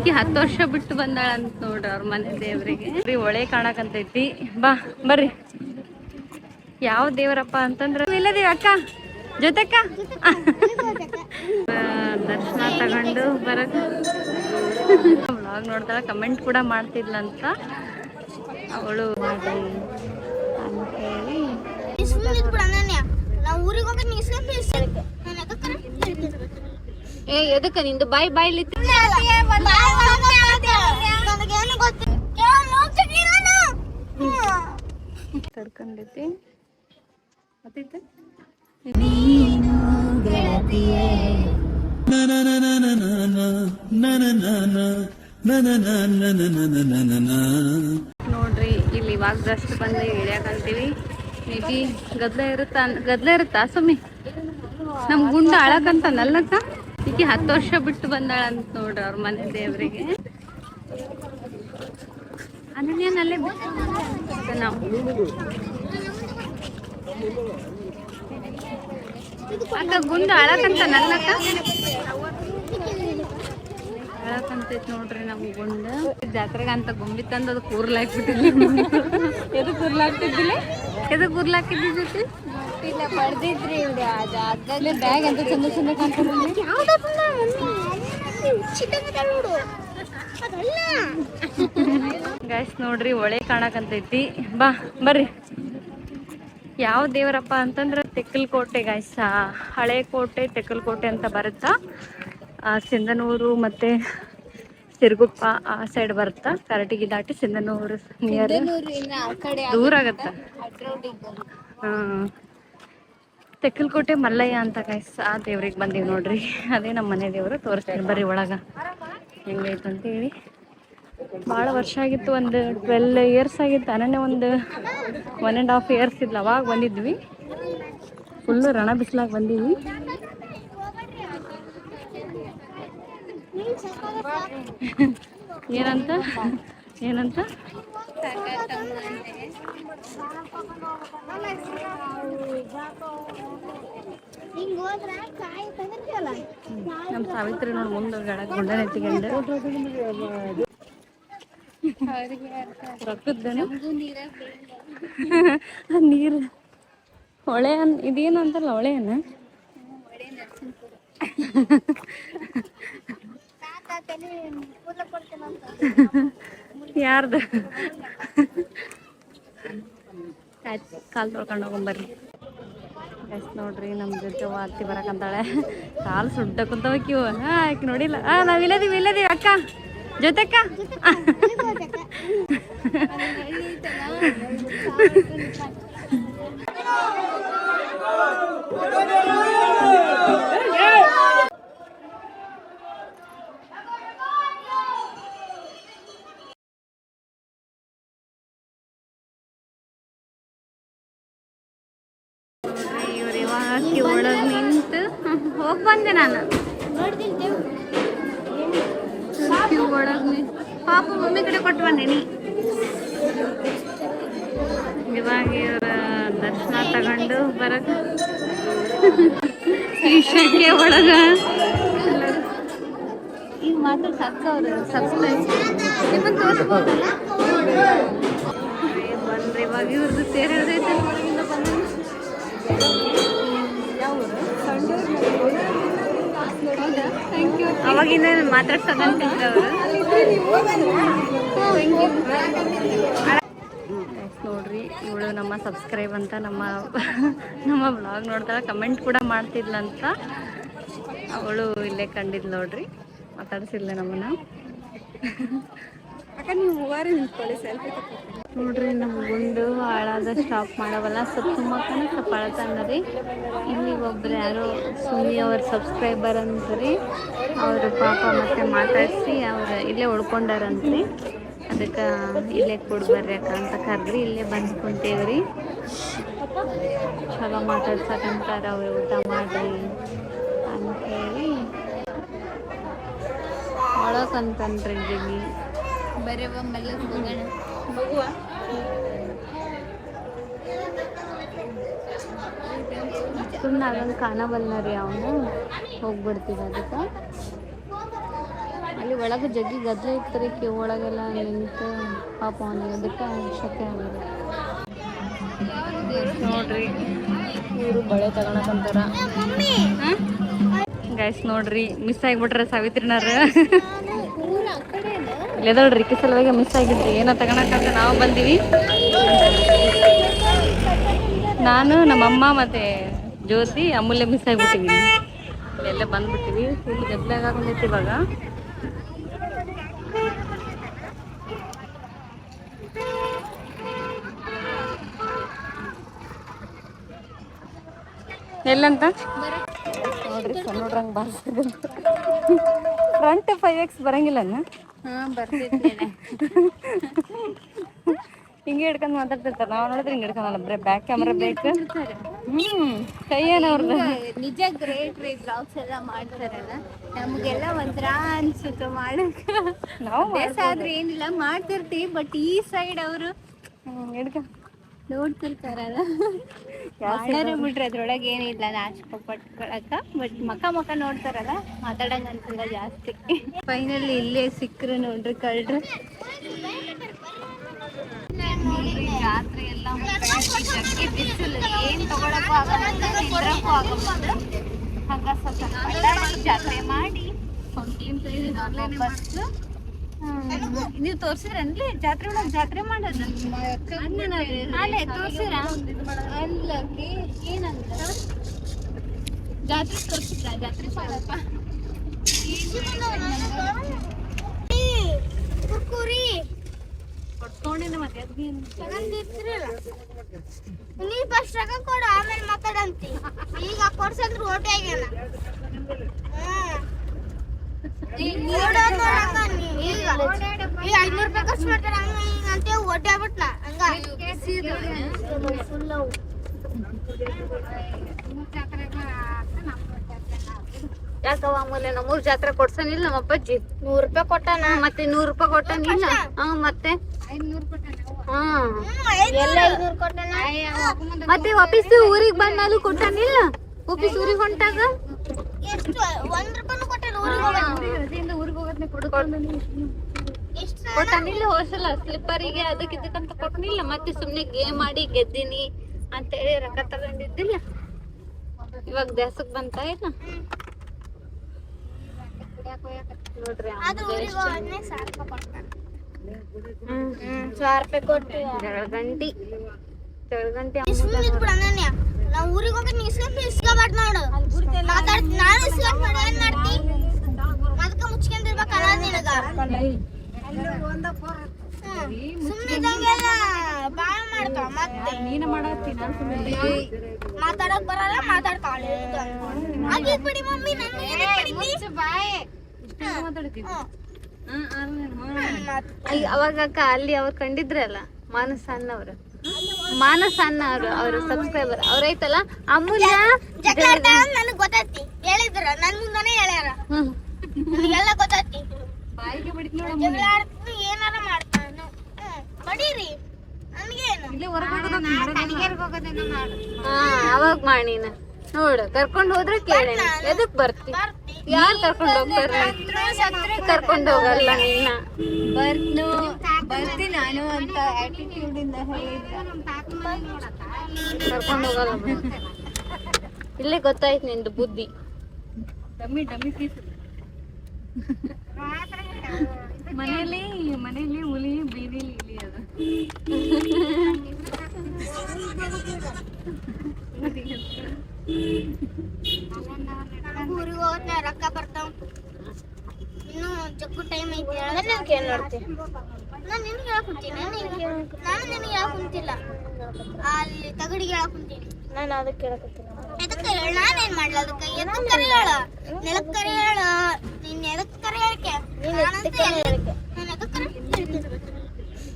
ಈಕಿ 10 ವರ್ಷ ಬಿಟ್ಟು ಬಂದಾಳ ಅಂತ ನೋಡ್ರಿ ಅವ್ರ ಮನೆ ದೇವ್ರಿಗೆ ಒಳೆ ಕಾಣಕಂತೈತಿ. ಬಾ ಬರ್ರಿ. ಯಾವ ದೇವರಪ್ಪ ಅಂತಂದ್ರ ಇಲ್ಲದೇವ ಅಕ್ಕ ಜೊತೆಕ್ಕ ದರ್ಶನ ತಗೊಂಡು ಬರಕ್ ವ್ಲಾಗ್ ನೋಡ್ತಾಳ. ಕಮೆಂಟ್ ಕೂಡ ಮಾಡ್ತಿದ್ಲಂತ ಅವಳು ಮಾಡಿ ಅಂತ ಹೇಳಿ. ಎದಕ್ಕ ನಿಂದು ಬಾಯಿ ಬಾಯ್ಲಿ ತಡ್ಕೊಂಡೈತಿ ಮತ್ತೈತೆ. ನೋಡ್ರಿ ಇಲ್ಲಿ ಇವಾಗ ಜಸ್ಟ್ ಬಂದು ಇಳಿಯಾಕಂತೀವಿ. ಮೇಬಿ ಗದ್ಲ ಇರುತ್ತಾ ಸುಮ್ಮಿ ನಮ್ ಗುಂಡ ಅಳಕಂತ ನಲ್ಲಕ್ಕ. ಈಕಿ 10 ವರ್ಷ ಬಿಟ್ಟು ಬಂದಾಳ ಅಂತ ನೋಡ್ರಿ ಅವ್ರ ಮನೆ ದೇವ್ರಿಗೆ. ಅನನ್ಯನಲ್ಲೇ ನಾವು ಅಕ್ಕ ಗುಂಡ ಅಳಕಂತ ನಲ್ಲಕ್ಕ ಅಳಕಂತೈತ್ ನೋಡ್ರಿ ನಮ್ ಗುಂಡ. ಜಾತ್ರೆಗ ಅಂತ ಗೊಂಬಿ ತಂದು ಅದು ಕೂರ್ಲಾಕ್ಬಿಟ್ಟಿಲ್ಲ. ಎದು ಕೂರ್ಲಾಕ್ತಿದ್ದಿಲ್ಲ ಎದು ಕೂರ್ಲಾಕಿದ್ದಿ ಪಡ್ದಿದ್ರಿ ಬ್ಯಾಗ್ ಅಂತ ಚಂದ ಚಂದ ಕಾಣ್ತದೆ. ಗೈಸ್ ನೋಡ್ರಿ ಒಳೆ ಕಾಣಕಂತೈತಿ. ಬಾ ಬರ್ರಿ. ಯಾವ ದೇವರಪ್ಪ ಅಂತಂದ್ರೆ ತೆಕ್ಕಲಕೋಟೆ ಗೈಸ್. ಹಳೆ ಕೋಟೆ ತೆಕ್ಕಲಕೋಟೆ ಅಂತ ಬರುತ್ತಾ. ಸಿಂಧನೂರು ಮತ್ತೆ ಸಿರುಗುಪ್ಪ ಆ ಸೈಡ್ ಬರುತ್ತಾ. ಕರಟಗಿ ದಾಟಿ ಸಿಂಧನೂರು ನಿಯರ್ ದೂರ ಆಗತ್ತ. ತೆಕ್ಕಲಕೋಟೆ ಮಲ್ಲಯ್ಯ ಅಂತ ಗೈಸ್ ಆ ದೇವ್ರಿಗೆ ಬಂದೀವಿ ನೋಡ್ರಿ. ಅದೇ ನಮ್ಮ ಮನೆ ದೇವರು. ತೋರಿಸ್ತೀನಿ ಬರ್ರಿ ಒಳಗ ಹೆಂಗೈತೆ ಅಂತೇಳಿ. ಭಾಳ ವರ್ಷ ಆಗಿತ್ತು, ಒಂದು 12 ಇಯರ್ಸ್ ಆಗಿತ್ತು. ಅನನ್ಯ ಒಂದು 1.5 ಇಯರ್ಸ್ ಇದ್ಲ ಅವಾಗ ಬಂದಿದ್ವಿ. ಫುಲ್ಲು ರಣ ಬಿಸ್ಲಾಗ ಬಂದೀವಿ. ಏನಂತ ಏನಂತ ನಮ್ಮ ಸಾವಿತ್ರಿ ನೋಡಿ ಮುಂದೆ ಗುಂಡನ ಎತ್ತಿಕೊಂಡು ರೊಕ್ಕದ್ದೇನು ನೀರು ಹೊಳೆ ಇದೇನು ಅಂತಲ್ಲ ಹೊಳೆಯನ್ನ ಯಾರ್ದು ಕಾಲು ತೊಳ್ಕೊಂಡು ಹೋಗೊಂಬರ್ರಿ. ಎಸ್ ನೋಡ್ರಿ ನಮ್ಮ ಜೊತೆ ಅತ್ತಿ ಬರಕಂತಾಳೆ. ಕಾಲು ಸುಡ್ಡ ಕುಂತವಕ್ಕಿವು. ಆಕೆ ನೋಡಿಲ್ಲ. ನಾವು ಇಲ್ಲದೀವಿ ಅಕ್ಕ ಜೊತೆಕ್ಕ ಇವ್ರು ಇವಾಗ ಒಳಗೆ ನಿಂತು ಹೋಗಿ ಬಂದೆ ನಾನು. ಒಳಗೆ ಪಾಪ ಮಮ್ಮಿ ಕಡೆ ಕೊಟ್ಟು ಬಂದೇನಿ. ಇವಾಗ ಇವರ ದರ್ಶನ ತಗೊಂಡು ಬರಕ ಈ ಶೆಕೆ ಒಳಗ ಈಗ ಮಾತ್ರ ಸಾಕವ್ರು ಸಬ್ಸ್ಕ್ರೈಬ್ ನಿಮ್ಮನ್ನು ತೋರಿಸ್ಬೋದಲ್ಲ. ಬಂದ್ರೆ ಇವಾಗ ಇವ್ರದ್ದು ತೇರು ಹಿಡ್ದೈತೆ. ಒಳಗಿಂದ ಬಂದ ಅವಾಗಿಂದ ಮಾತಾಡ್ಸೋದಂತಿದ್ರು ಅವರು. ನೋಡ್ರಿ ಇವಳು ನಮ್ಮ ಸಬ್ಸ್ಕ್ರೈಬ್ ಅಂತ ನಮ್ಮ ಬ್ಲಾಗ್ ನೋಡ್ತಾಳೆ. ಕಮೆಂಟ್ ಕೂಡ ಮಾಡ್ತಿದ್ಲಂತ. ಅವಳು ಇಲ್ಲೇ ಕಂಡಿದ್ಲು ನೋಡ್ರಿ. ಮಾತಾಡ್ಸಿಲ್ಲ ನಮ್ಮನ್ನ. ನೋಡ್ರಿ ನಮ್ಮ ಗುಂಡು ಹಾಳಾದ ಸ್ಟಾಪ್ ಮಾಡವಲ್ಲ. ಸ್ವಲ್ಪ ತುಂಬಾಕನ ಸ್ವಲ್ಪ ಅಳತಂದ್ರಿ. ಇಲ್ಲಿ ಒಬ್ರು ಯಾರೋ ಸುನಿ ಅವ್ರ ಸಬ್ಸ್ಕ್ರೈಬರ್ ಅಂದ್ರಿ. ಅವರು ಪಾಪ ಮತ್ತೆ ಮಾತಾಡಿಸಿ ಅವ್ರು ಇಲ್ಲೇ ಉಳ್ಕೊಂಡಾರಂತ್ರಿ. ಅದಕ್ಕೆ ಇಲ್ಲೇ ಕೊಡ್ಬರ್ರಿ ಅಕ್ಕ ಅಂತ ಕರೆದ್ರಿ. ಇಲ್ಲೇ ಬಂದು ಕುಂತೇವ್ರಿ. ಚಲೋ ಮಾತಾಡ್ಸಕಂತಾರ ಅವ್ರು. ಊಟ ಮಾಡ್ರಿ ಅಂಥೇಳಿ ಒಳಕಂತನ್ರಿ. ಜಿಗಿ ಬರೀ ಮೆಲ್ಲ ಹೋಗೋಣ ಹೋಗುವ. ಸುಮ್ಮನೆ ಅದೊಂದು ಕಾಣಬಲ್ಲ ರೀ. ಅವನು ಹೋಗ್ಬಿಡ್ತೀವಿ. ಅದಕ್ಕೆ ಅಲ್ಲಿ ಒಳಗೆ ಜಗ್ಗಿ ಗದ್ದಲ ಇರ್ತಾರೆ ಕ್ಯೂ ಒಳಗೆಲ್ಲ ನಿಂತು ಪಾಪ ಅವನಿಗೆ ಅದಕ್ಕೆ ಶಕ್ತಿ ಆಗಿದೆ ನೋಡ್ರಿ. ಇವರು ಬಳೆ ತಗೊಳಕಂತಾರ ಗೈಸ್. ನೋಡ್ರಿ ಮಿಸ್ ಆಗಿಬಿಟ್ರೆ ಸಾವಿತ್ರಿನಾರ ಇಲ್ಲದಳ್ರಿ ಕಿ ಸಲುವಾಗಿ ಮಿಸ್ ಆಗಿದ್ರಿ ಏನೋ ತಗೊಳಕಂತ ನಾವು ಬಂದೀವಿ. ನಾನು ನಮ್ಮಮ್ಮ ಮತ್ತೆ ಜ್ಯೋತಿ ಅಮೂಲ್ಯ ಮಿಸ್ ಆಗಿಬಿಟ್ಟಿವಿ. ಎಲ್ಲ ಬಂದ್ಬಿಟ್ಟಿವಿ. ಫುಲ್ ಗದ್ದಲಾಗ ಬಂದೈತಿ ಇವಾಗ. ಎಲ್ಲಂತ ನೋಡ್ರಿ ನೋಡ್ರಂಗ್ ಬಾರಿಸಿದ್ರು. ಫ್ರಂಟ್ 5x ಬರಂಗಿಲ್ಲ ಬರ್ತಿದ್ದೇನೆ. ಹಿಂಗೆ ಹಿಡ್ಕೊಂಡು ಮಾತಾಡ್ತಿರ್ತಾರೆ. ನಾವು ನೋಡಿದ್ರೆ ಹಿಂಗೆ ಹಿಡ್ಕೊಂಡಲ್ಲ, ಬರೀ ಬ್ಯಾಕ್ ಕ್ಯಾಮ್ರಾ ಬೇಕು. ಕೈಯೇನ ಅವ್ರದ್ದು ನಿಜ ಗ್ರೇಟ್ ರೀ. ಬ್ಲಾಗ್ಸ್ ಎಲ್ಲ ಮಾಡ್ತಾರಲ್ಲ, ನಮಗೆಲ್ಲ ಒಂಥರ ಅನ್ಸುತ್ತೆ ಮಾಡಕ್ಕೆ. ನಾವು ಆದ್ರೆ ಏನಿಲ್ಲ ಮಾಡ್ತಿರ್ತೀವಿ. ಬಟ್ ಈ ಸೈಡ್ ಅವರು ಹಿಡ್ಕ ನೋಡ್ತಿರ್ತಾರಲ್ಲ, ಮಾಡ್ಯಾರ ಬಿಟ್ರೆ ಅದ್ರೊಳಗೆ ಏನಿಲ್ಲ ನಾಚಿಕೆ ಪಟ್ಕೊಳಕ. ಬಟ್ ಮಕ್ಕ ನೋಡ್ತಾರಲ್ಲ, ಮಾತಾಡಂಗ ಅನ್ಸಲ್ಲ ಜಾಸ್ತಿ. ಫೈನಲಿ ಇಲ್ಲೇ ಸಿಕ್ಕರು ನೋಡ್ರಿ ಕಳ್ರು. ಜಾತ್ರೆ ಎಲ್ಲ ಜಗ್ಗಿ ಬಿಸಿಲು, ಏನ್ ತಗೊಳಕ್ಕೂ ಆಗಲ್ಲ, ನಿಂದ್ರಕ್ಕೂ ಆಗಲ್ಲ. ಹಂಗ ಸ್ವಲ್ಪ ಜಾತ್ರೆ ಮಾಡಿ ವಾಪಸ್. ನೀವು ತೋರ್ಸಿದ್ರನ್ಲಿ ಜಾತ್ರೆ ಒಳಗೆ ಜಾತ್ರೆ ಮಾಡೋದು? ಅಲ್ಲೇ ತೋರ್ಸಿರ ಅಲ್ಲಕ್ಕೆ ಏನಂತ ಜಾತ್ರೆ ತೋರ್ಸಿದ್ರ? ಜಾತ್ರೆ ಸ್ವಲ್ಪ ಕೊಡ್ಕೊಂಡಿನ ಮತ್ತೆ ನೀ ಫಸ್ಟ್ ರೊಕ್ಕ ಕೊಡು, ಆಮೇಲೆ ಮಾತಾಡಂತಿ. ಈಗ ಕೊಡ್ಸಂದ್ರೆ ಓಟೆ ಆಗ್ಯಾನ. ಈಗ 500 ರೂಪಾಯಿ ಖರ್ಚು ಮಾಡ್ತಾರ. ಹಂಗ ಅಂತ ಓಟೆ ಆಗ್ಬಿಟ್ನ. ಹಂಗ ಯಾಕವ ಆಮೇಲೆ ನಮ್ಮೂರ್ ಜಾತ್ರೆ ಕೊಡ್ಸನಿಲ್ಲ ನಮ್ಮ ಅಪ್ಪಾಜಿ? 100 ರೂಪಾಯಿ ಕೊಟ್ಟಾನ. ಮತ್ತೆ 100 ರೂಪಾಯಿ ಕೊಟ್ಟನಿಲ್ಲ? ಮತ್ತೆ 500 ಕೊಟ್ಟಾನ. ಎಲ್ಲ 500 ಕೊಟ್ಟಾನ. ಮತ್ತೆ ವಾಪಸ್ ಊರಿಗೆ ಬಂದಾಲು ಕೊಟ್ಟಾನಿಲ್ಲ? ವಾಪಸ್ ಊರಿಗೆ ಹೊಂಟಾಗ ಎಷ್ಟು 1 ರೂಪಾಯಿ ಕೊಟ್ಟಾನ. ಊರಿಗೆ ಹೋಗೋದ್ನೆ ಕೊಟ್ಟಾನಿಲ್ಲ? ಹೋಸಲ ಸ್ಲಿಪ್ಪರಿಗೆ ಅದಕ್ಕೆ ಇದಕ್ಕಂತ ಕೊಟ್ಟನಿಲ್ಲ. ಮತ್ತೆ ಸುಮ್ನೆ ಗೇಮ್ ಮಾಡಿ ಗೆದ್ದೀನಿ ಅಂತ ಹೇಳಿ ರೊಕ್ಕ ತಗೊಂಡಿದ್ದಿಲ್ಲ. ಇವಾಗ ದೇಶಕ್ ಬಂತ ಇಲ್ಲ ನೋಡ್ರಿ. ಜಳಗಂಟಿ ನಾವು ಊರಿಗೆ ಹೋಗಿ ಇಸ್ಕೊಬಾರ್ದು ನೋಡು. ನಾನು ಇಸ್ಕೊಂಡ್ ಮಾಡಿ ಏನ್ ಮಾಡ್ತಿ? ಅದಕ್ಕೆ ಮುಚ್ಕೊಂಡಿರ್ಬೇಕಲ್ಲ ನಿನಗ. ಸುಮ್ಮನಿದಂಗೆಲ್ಲ ಬಾಳ ಮಾಡ್ತಾವ. ಮತ್ತೆ ನೀನು ಮಾಡತ್ತೀನಿ ಮಾತಾಡಕ್ ಬರಲ್ಲ, ಮಾತಾಡ್ತಾಳೆ. ಆಗಿ ಬಿಡಿ ಮಮ್ಮಿ, ನನ್ನ ಬಾಯ್ ಅವಾಗ ಅಕ್ಕ ಅಲ್ಲಿ ಅವ್ರು ಕಂಡಿದ್ರಲ್ಲ ಮಾನಸ ಅನ್ನವ್ರು, ಮಾನಸ ಅನ್ನ ಅವ್ರ ಸಬ್ಸ್ಕ್ರೈಬರ್ ಅವ್ರೈತಲ್ಲ ಅಮೂಲ್ಯ ನನಗ್ ಗೊತ್ತೈತಿ. ಹೇಳಿದ್ರ ನನ್ ಮುಂದಾನೆ ಹೇಳ್ಯಾರ. ನನಗೆಲ್ಲ ಗೊತ್ತೈತಿ. ಜಗಳ ಆಡ್ತೀನಿ, ಏನಾರ ಮಾಡ್ತಾನು. ಬಡೀರಿ ನನ್ಗೇನು. ಅವಾಗ ಮಾಡಿನ ನೋಡು. ಕರ್ಕೊಂಡ್ ಹೋದ್ರೆ ಕೇಳಿ ಎದಕ್ ಬರ್ತಿ? ಯಾರು ಕರ್ಕೊಂಡ್ ಹೋಗ್ತಾರ? ಕರ್ಕೊಂಡ್ ಹೋಗಲ್ಲ ನಿನ್ನ. ಬರ್ತಿ ನಾನು ಅಂತ ಆಟಿಟ್ಯೂಡ್ ಇಂದ ಕರ್ಕೊಂಡ್ ಹೋಗಲ್ಲ. ಇಲ್ಲೇ ಗೊತ್ತಾಯ್ತು ನಿಂದು ಬುದ್ಧಿ. Dummy piece. ಮನೆಯಲ್ಲಿ ಹುಲಿ, ಬೀದಿಲಿ ಇಲಿ ಅದು. ಊರಿಗೆ ಹೋಗ್ತ ರೊಕ್ಕ ಬರ್ತಾವ. ಇನ್ನು ಜಗ್ಗು ಟೈಮ್ ಐತಿ. ಏನ್ ನೋಡ್ತಿ? ನಾನು ನಿನ್ಗೆ ಹೇಳಕ್ ಕುಂತೀನಿ. ನಾನು ನಿನಗೆ ಹೇಳಕ್ ಕುಂತಿಲ್ಲ. ಅಲ್ಲಿ ತಗಡಿಗೆ ಹೇಳಕ್ ಕುಂತೀನಿ. ನಾನು ಅದಕ್ಕೆ ಹೇಳಕತ್ತೀನಿ. ಎದಕ್ಕೆ ಹೇಳ? ನಾನೇನ್ ಮಾಡ್ಲ ಅದಕ್ಕೆ? ಎದಕ್ಕೆ ಕರೆ ಹೇಳ? ನೆಲಕ್ಕೆ ಕರೆ ಹೇಳ. ನೀನ್ ಎದಕ್ಕೆ ಕರೆ ಹೇಳಕ್ಕೆ?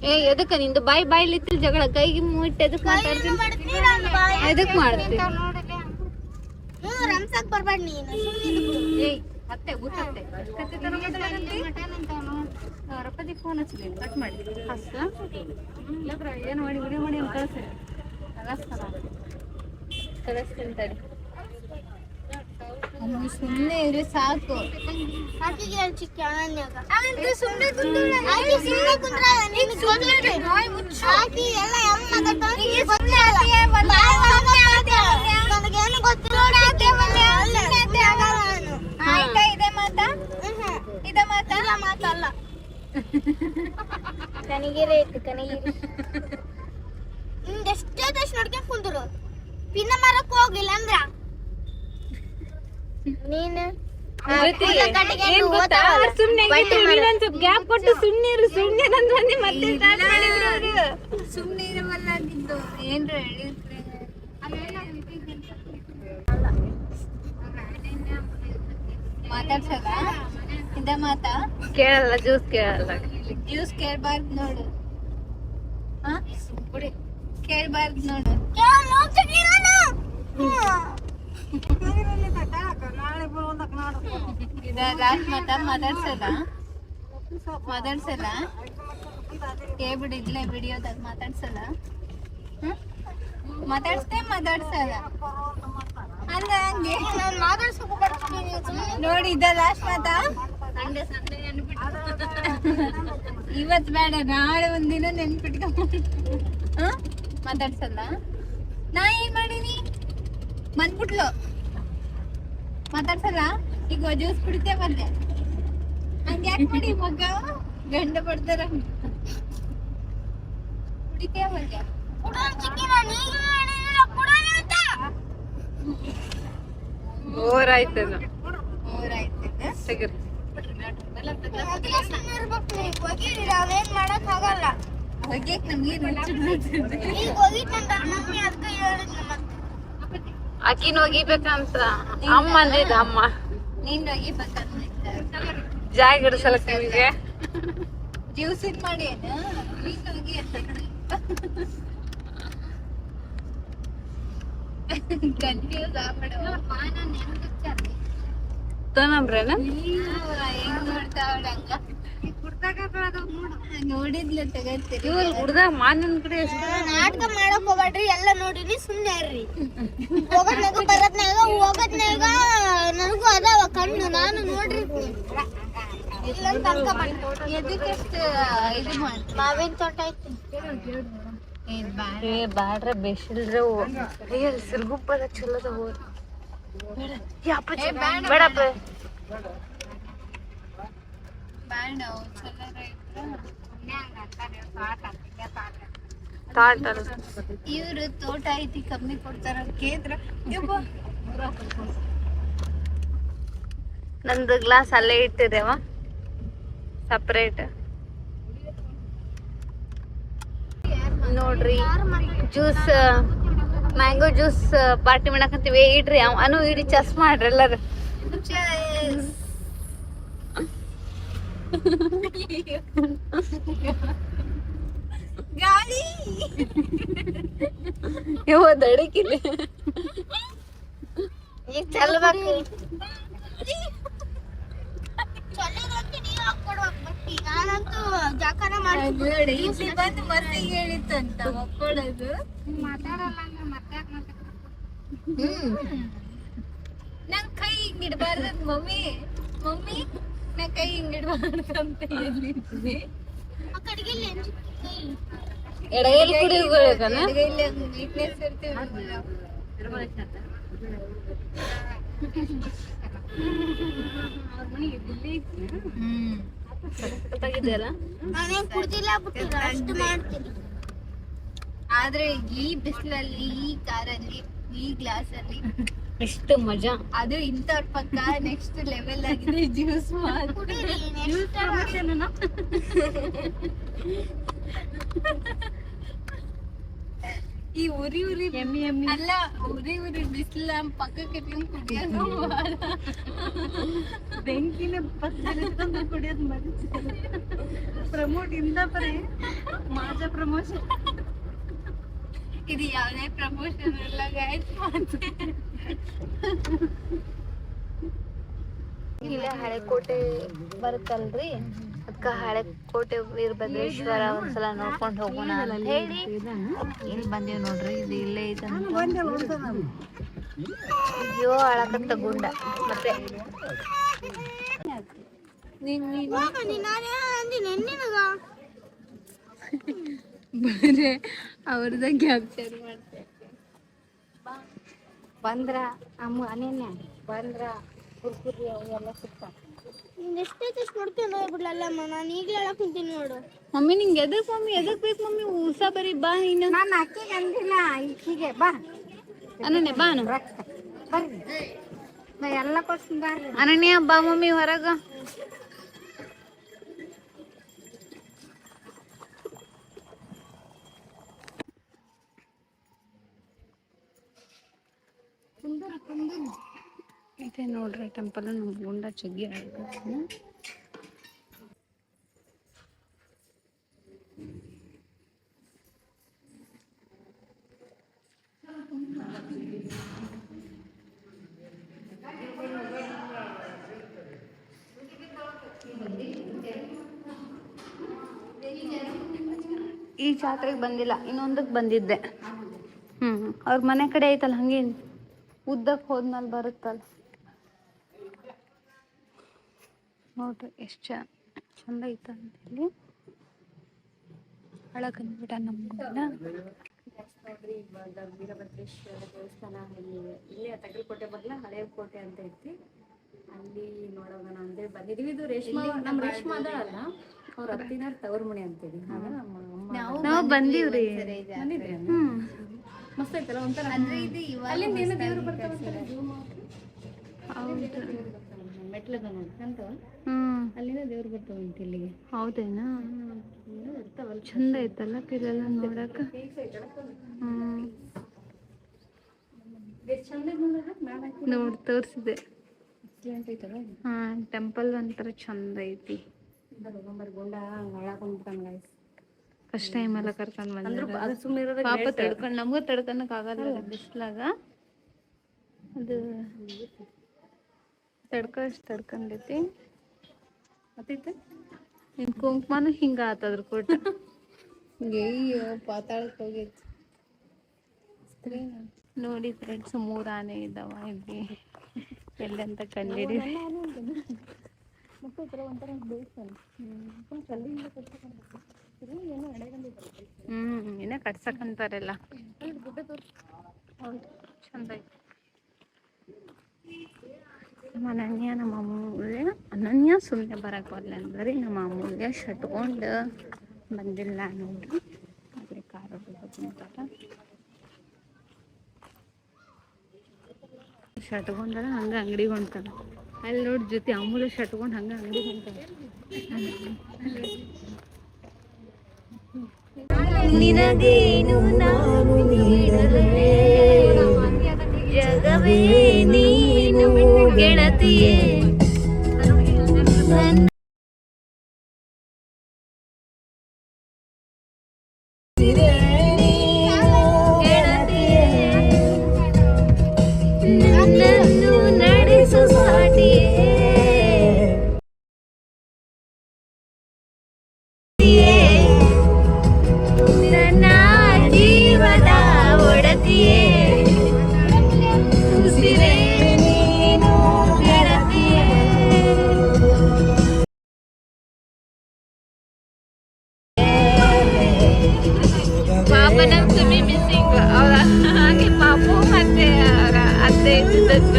ಏ ಎದಕ್ಕ ನಿಂದು ಬಾಯ್ಲಿತ್ತು ಜಗಳ? ಕೈಗೆ ಮುಟ್ಟಿ ಎದಕ್ ಮಾತಾಡ್ತೀನಿ? ಎದಕ್ ಮಾಡ್ತೀನಿ? ರಂಸಕ್ ಬರ್ಬೇಡ ನೀನು. ಮತ್ತೆ ಗೊತ್ತತ್ತೆ ರೊಕ್ಕದಿ ಫೋನ್ ಹಚ್ಚಲಿ ಕಟ್ ಮಾಡಿ ಏನು ಮಾಡಿ ವಿಡಿಯೋ ಮಾಡಿ ಕಳಿಸ್ತೀನಿ ತಡಿ. ಸುಮ್ಮನೆ ಇದ್ರೆ ಸಾಕು. ಆಕಿಗೆ ಹೇಳಿ ಚಿಕ್ಕಿ ಅನನ್ಯಾಗ ಸುಮ್ಮನೆ ಕುಂದ್ರ ಆಕಿ ಎಲ್ಲ ಹೆಂಗ್ ನನಗೇನು ಗೊತ್ತಿಲ್ಲ. ಆಯ್ತಾ ಇದೇ ಮಾತಾ? ಇದೇ ಮಾತಲ್ಲ ಕನಗಿರಿ ಐತಿ ಕನಗಿರಿ. ನಿಮ್ದೆಷ್ಟೇ ದಶ ನೋಡ್ಕೊಂಡ್ ಕುಂದ್ರು ಪಿನ್ನ ಮರಕ್ ಹೋಗಿಲ್ಲ ಅಂದ್ರ ನೀನು ಗ್ಯಾಪ್ ಕೊಟ್ಟು ಸುಮ್ನೆ ಮತ್ತೆ ಸ್ಟಾರ್ಟ್ ಮಾಡಿದ್ರು ಅವರು. ಸುಮ್ನೆ ಇರವಲ್ಲ ನಿಂದು ಏನ್ರ ಹೇಳಿದ್ರೆ ಮಾತಾಡ್ಸಲ್ಲ. ಇದ ಮಾತಾ ಕೇಳಲ್ಲ, ಜ್ಯೂಸ್ ಕೇಳಲ್ಲ. ಜ್ಯೂಸ್ ಕೇಳ್ಬಾರ್ದು ನೋಡು. ಕೇಳ್ಬಾರ್ದು ನೋಡು. ಇದ ಲಾಸ್ಟ್ ಮಾತಾಡ್ಸಲ್ಲ ಕೇಳ್ಬಿಡಿ. ಇಲ್ಲೇ ವಿಡಿಯೋದಾಗ ಮಾತಾಡ್ಸಲ್ಲ. ಮಾತಾಡ್ಸಲ್ಲ ಅಲ್ಲ ಹಂಗೆ ನೋಡಿ. ಇದ ಲಾಸ್ಟ್ ಮಾತಾ. ಇವತ್ ಬೇಡ, ನಾಳೆ ಒಂದಿನ ನೆನ್ಪಿಟ್ಕೊಂಡು ಮಾತಾಡ್ಸಲ್ಲ. ನಾ ಏನ್ ಮಾಡೀನಿ ಬಂದ್ಬಿಟ್ಲು. ಮಾತಾಡ್ಸಲ್ಲ. ಈಗ ಜ್ಯೂಸ್ ಕುಡಿತೇ ಬಂದೆ. ಹಂಗೆ ಯಾಕೆ ಮಾಡಿ ಮಗ ಗಂಡ ಪಡ್ತಾರ. ಕುಡಿತೇ ಬಂದೆ. ಬೋರ್ ಆಯ್ತದ. ಅವೇನ್ ಮಾಡಕ್ ಆಗಲ್ಲ. ಅಕ್ಕಿನ ಒಗಿಬೇಕಂತ ಅಮ್ಮ ಅಂದಿದ್ದ. ಅಮ್ಮ ನೀನ್ ಒಗಿಬೇಕಂತ ಜಾಗ ಹಿಡಿಸಲಕ್ ನಿಮಗೆ ಜ್ಯೂಸ್ ಇದ್ ಮಾಡಿ ಏನು ನೀನ್ ಒಗಿ ಅಂತ ಕನ್ಫ್ಯೂಸ್ ಆಗ್ಬೇಡವ. ತನಬ್ರೇನ ಹೆಂಗ್ ನೋಡ್ತಾವಳ ಹಂಗ ನೋಡಿದ್ಲ ತಗತ್ತೀರಿ. ಇವ್ರು ಹುಡ್ದಾಗ ಮಾನನ್ ಕಡೆ ನಾಟಕ ಮಾಡಕ್ ಹೋಗ್ಬೇಡ್ರಿ. ಎಲ್ಲ ನೋಡಿನಿ ಸುಮ್ನೆ ಇರ್ರಿ. ಹೋಗೋದ್ನಾಗ ಹೋಗೋದ್ನಾಗ ನನಗೂ ಅದಾವ ಕಣ್ಣು. ನಾನು ನೋಡಿರ್ತೀನಿ. ಇಲ್ಲಂತ ಎದಕ್ಕಷ್ಟು ಇದು ಮಾಡ್ತೀವಿ. ಮಾವಿನ ತೋಟ ಐತಿ. ಬ್ಯಾಡ್ರೆ ಬೇಸಿಲ್ರೆ ಸಿರ್ಗುಪ್ಪದ ಚಲೋದ ಹೋರ್ ಬೇಡಪ್ಪ. ಇವ್ರು ತೋಟ ಐತಿ ಕಮ್ಮಿ ಕೊಡ್ತಾರ ಕೇಂದ್ರ. ನಂದು ಗ್ಲಾಸ್ ಅಲ್ಲೇ ಇಟ್ಟಿದ್ದೇವ ಸಪ್ರೇಟ್. ನೋಡ್ರಿ ಜ್ಯೂಸ್, ಮ್ಯಾಂಗೋ ಜ್ಯೂಸ್ ಪಾರ್ಟಿ ಮಾಡಕಂತೀವಿ. ಇಡ್ರಿ ಅನು ಇಡಿ ಚಸ್ ಮಾಡ್ರಿ ಎಲ್ಲಾರು. ಗಾಳಿ ಇವ ದಡಕಿಲಿ ಈಗ ಚಲ್ಬೇಕು. ನಾನಂತೂ ಜಾಕನ ನೋಡಿ ಇಲ್ಲಿ ಬಂದು ಮತ್ತೆ ಹೇಳಿತ್ತಂತ ಮಕ್ಕಳದು. ನಂಗ್ ಕೈ ಹಿಂಗಿಡ್ಬಾರ್ದ ಮಮ್ಮಿ ನಾ ಕೈ ಹಿಂಗಿಡ್ಬಾರ್ದಂತ ಹೇಳಿದ್ವಿ. ಎಡಗೈಲಿ ಕುಡಿಯೋಣ. ವೀಕ್ನೆಸ್ ಇರ್ತೀವಿ. ನಾನೇನ್ ಕುಡ್ದಿಲ್ಲ ಬಿಟ್ಟಿಲ್ಲ ಅಷ್ಟು ಮಾಡ್ತೀನಿ. ಆದ್ರೆ ಈ ಬಿಸಿಲಲ್ಲಿ ಈ ಕಾರಲ್ಲಿ ಈ ಗ್ಲಾಸ್ ಅಲ್ಲಿ ಎಷ್ಟು ಮಜಾ. ಅದು ಇಂಥವ್ರ ಪಕ್ಕ ನೆಕ್ಸ್ಟ್ ಲೆವೆಲ್ ಆಗಿದೆ. ಜ್ಯೂಸ್ ಈ ಉರಿ ಅಲ್ಲ ಉರಿ ಬಿಸಿಲ ಪಕ್ಕಕ್ಕೆ ಇಟ್ಕೊಂಡು ಕುಡಿಯೋದು ಬೆಂಕಿನ ಪಕ್ಕದಲ್ಲಿ ಕುಡಿಯೋದು ಪ್ರಮೋಟ್ ಇಂದ ಬರೀ ಮಾಜಾ ಪ್ರಮೋಷನ್. ಇದು ಯಾವುದೇ ಪ್ರಮೋಷನ್ ಎಲ್ಲ ಗಾಯ್ಸ್. ಇಲ್ಲೇ ಹಳೆಕೋಟೆ ಬರುತ್ತಲ್ರಿ, ಅದ್ ಅದಕ್ಕೆ ಹಳೆ ಕೋಟೆ ವೀರಭದ್ರೇಶ್ವರ ಒಂದ್ಸಲ ನೋಡ್ಕೊಂಡು ಹೋಗೋಣ ಅಂತ ಹೇಳಿ ಇಲ್ಲಿ ಬಂದೀವಿ ನೋಡ್ರಿ. ಇದು ಇಲ್ಲೇ ಐತೆ. ಅಯ್ಯೋ ಅಳಕತ್ತ ಗುಂಡ ಮತ್ತೆ ಬರೇ ಅವ್ರದ ಕ್ಯಾಪ್ಚರ್ ಮಾಡ್ತಾರೆ. ಬಂದ್ರ ಅನನ್ಯ ಬಂದ್ರ ಕುರ್ಕುರಿ ಅವೆಲ್ಲ ಸಿಗ್ತಾವ. ಎಷ್ಟೈತೆ ನೋಡ್ತೀನಿ ಬಿಡ್ಲಲ್ಲಮ್ಮ, ನಾನು ಈಗಲೇ ಹೇಳಕ್ ಕುಂತೀನಿ ನೋಡು. ಮಮ್ಮಿ ನಿಂಗೆ ಎದಕ್ ಮಮ್ಮಿ ಎದಕ್ ಬೇಕು ಮಮ್ಮಿ ಉಸ ಬರೀ ಬಾ ಇನ್ನು ನಾನು ಅಕ್ಕಿಗೆ ಅಂದಿಲ್ಲ, ಈಕಿಗೆ ಬಾ ಅನನ್ಯ ಬಾ ಬರ್ರಿ ಎಲ್ಲ ಕೊಡ್ತೀನಿ ಬರ್ರಿ. ಅನನ್ಯ ಬಾ ಮಮ್ಮಿ ಹೊರಗ. ಇದೆ ನೋಡ್ರಿ ಟೆಂಪಲ್ ನಮ್ ಗುಂಡ ಚಗ್ಗಿ ಆಗುತ್ತೆ. ಈ ಜಾತ್ರೆಗೆ ಬಂದಿಲ್ಲ, ಇನ್ನೊಂದಕ್ಕೆ ಬಂದಿದ್ದೆ. ಅವ್ರ ಮನೆ ಕಡೆ ಐತಲ್ಲ ಹಂಗೆ ಉದ್ದಕ್ಕೆ ಹೋದ್ಮೇಲೆ ಬರುತ್ತಲ್ಲ ನೋಡ್ರಿ ಎಷ್ಟು ಚಂದ ಐತ ಅಂತೇಳಿ ಹಳಕಂದ್ಬಿಟ್ಟ ನಮ್ಗೆಲ್ಲ. ನೋಡ್ರಿ ಇವಾಗ ವೀರಭದ್ರೇಶ್ವರ ದೇವಸ್ಥಾನ ಇಲ್ಲೇ ತಗಲ್ಕೋಟೆ ಬದಲ ಹಳೆ ಕೋಟೆ ಅಂತ ಐತಿ. ಅಲ್ಲಿ ನೋಡೋಣ ಅಂತೇಳಿ ಬಂದಿದೀವಿ. ಇದು ರೇಷ್ಮಾ, ನಮ್ಮ ರೇಷ್ಮಾ ಅದಲ್ಲ, ಅವ್ರ ಅತ್ತಿನಾರ್ ತವ್ರ ಮನೆ ಅಂತೇಳಿ. ನಾವು ಬಂದೀವ್ರಿ. ಬಂದಿದ್ರಿ? ಮಸ್ತ್ ಐತಲ್ಲ ಒಂಥರ. ಅಲ್ಲಿಂದ ಏನೋ ದೇವ್ರು ಬರ್ತಾವಂತಾರೆ, ಮೆಟ್ಲದ ನೋಡ್ಕಂತ ಅಲ್ಲಿಂದ ದೇವ್ರು ಬರ್ತಾವಂತ ಇಲ್ಲಿಗೆ. ಹೌದೇನಾ? ಇರ್ತಾವಲ್ಲ, ಚಂದ ಐತಲ್ಲ ಇದೆಲ್ಲ ನೋಡಕ. ನೋಡಿ ತೋರಿಸಿದೆ. ಹಾ ಟೆಂಪಲ್ ಒಂಥರ ಚಂದ ಐತಿ. ಗುಂಡ ಫಸ್ಟ್ ಟೈಮ್ ಎಲ್ಲ ಕರ್ಕೊಂಡ್ ಬಂದ್ರು. ಸುಮ್ಮನೆ ಪಾಪ ತಡ್ಕೊಂಡ್ ನಮ್ಗೂ ತಡ್ಕೊಳಕ್ ಆಗಲ್ಲ ಬಿಸ್ಲಾಗ. ಅದು ತಡ್ಕೊಂಡೈತಿ. ಮತ್ತೈತೆ ನಿನ್ ಕುಂಕುಮನು ಹಿಂಗ ಆತದ್ರ ಕೊಟ್ಟ. ಅಯ್ಯೋ ಪಾತಾಳಕ್ಕೆ ಹೋಗೈತಿ ನೋಡಿ ಫ್ರೆಂಡ್ಸ್. 3 ಆನೆ ಇದ್ದಾವ ಇಲ್ಲಿ. ಎಲ್ಲಂತ ಕಂಡಿಡಿ. ಇನ್ನ ಕಟ್ಸಕಂತಾರೆಲ್ಲ. ಚಂದ ಐತಿ. ನಮ್ಮ ಅನನ್ಯ ನಮ್ಮ ಅಮೂಲ್ಯ, ಅನನ್ಯ ಸುಮ್ಮನೆ ಬರಕ್ಕೆ ಬರ್ಲ ಅಂದ್ರಿ. ನಮ್ಮ ಅಮೂಲ್ಯ ಶಟ್ಕೊಂಡು ಬಂದಿಲ್ಲ ನೋಡ್ರಿ. ಅದೇ ಕಾರ್ ಶಟ್ಕೊಂಡಾರ ಹಂಗ ಅಂಗಡಿಗೆ ಹೊಂಟಾರ. ಅಲ್ಲಿ ನೋಡಿ ಜೊತೆ ಅಮೂಲ್ಯ ಶಟ್ಕೊಂಡು ಹಂಗ ಅಂಗಡಿಗೆ ಹೊಂಟಾರ. ನಿನಗೇನು ನಾನು ನೀಡಲೇ ಜಗವೇ ನೀನು ಗೆಳತಿಯೇ ನನ್ನ ಗೆಳತಿಯೇ ನನ್ನನ್ನು ನಡೆಸು ಸಾಟಿಯೇ ನನ್ನ ಜೀವದ ಒಡತಿಯೇ ಉಸಿರೇ ನೀನು ಗೆಳತಿಯೇ. ಪಾಪ ನಮ್ ಸುಮ್ಮಿ ಮಿಸ್ಸಿಂಗ್. ಅವ್ರ ಹಾಗೆ ಪಾಪು ಮತ್ತೆ ಅವರ ಅತ್ತೆ ಇದ್ದಕ್ಕ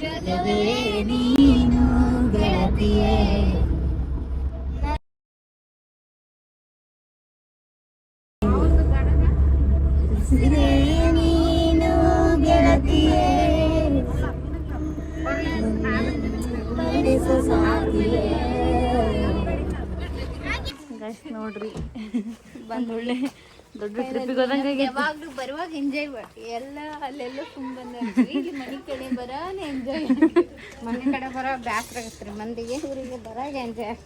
ಜಗವೇ ನೀನು ಗೆಳತಿಯೇ. ನೀನು ಗೆಳತಿಯೇ ಗೈಸ್ ನೋಡ್ರಿ ಬಂದೊಳ್ಳೆ ದೊಡ್ಡ ಟ್ರಿಪ್ಪಿಗೆ ಹೋದಂಗೆ ಯಾವಾಗ್ಲೂ ಬರುವಾಗ ಎಂಜಾಯ್ ಮಾಡಿ ಎಲ್ಲ ಅಲ್ಲೆಲ್ಲ ತುಂಬ ಇಲ್ಲಿ ಮನೆ ಕಡೆ ಬರೋನೇ ಎಂಜಾಯ್. ಮನೆ ಕಡೆ ಬರೋ ಬ್ಯಾಸ್ರ ಆಗತ್ರಿ ಮಂದಿಗೆ, ಊರಿಗೆ ಬರಾಗ ಎಂಜಾಯ್.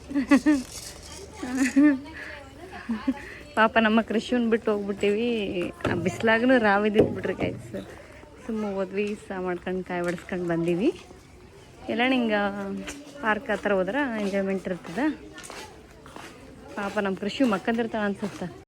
ಪಾಪ ನಮ್ಮ ಕೃಷಿಯನ್ ಬಿಟ್ಟು ಹೋಗ್ಬಿಟ್ಟಿವಿ. ಬಿಸ್ಲಾಗೂ ರಾವಿದ್ದಿದ್ದು ಬಿಡ್ರಿ ಗೈಸ್. ಸುಮ್ಮ ಹೋದ್ವಿ, ಮಾಡ್ಕೊಂಡು ಕಾಯಿ ಬಡಿಸ್ಕೊಂಡು ಬಂದೀವಿ. ಎಲ್ಲ ಹಿಂಗೆ ಪಾರ್ಕ್ ಆ ಥರ ಹೋದ್ರೆ ಎಂಜಾಯ್ಮೆಂಟ್ ಇರ್ತದೆ. ಪಾಪ ನಮ್ಮ ಕೃಷಿ ಮಕ್ಕಂದಿರ್ತಾಳೆ ಅನ್ಸುತ್ತೆ.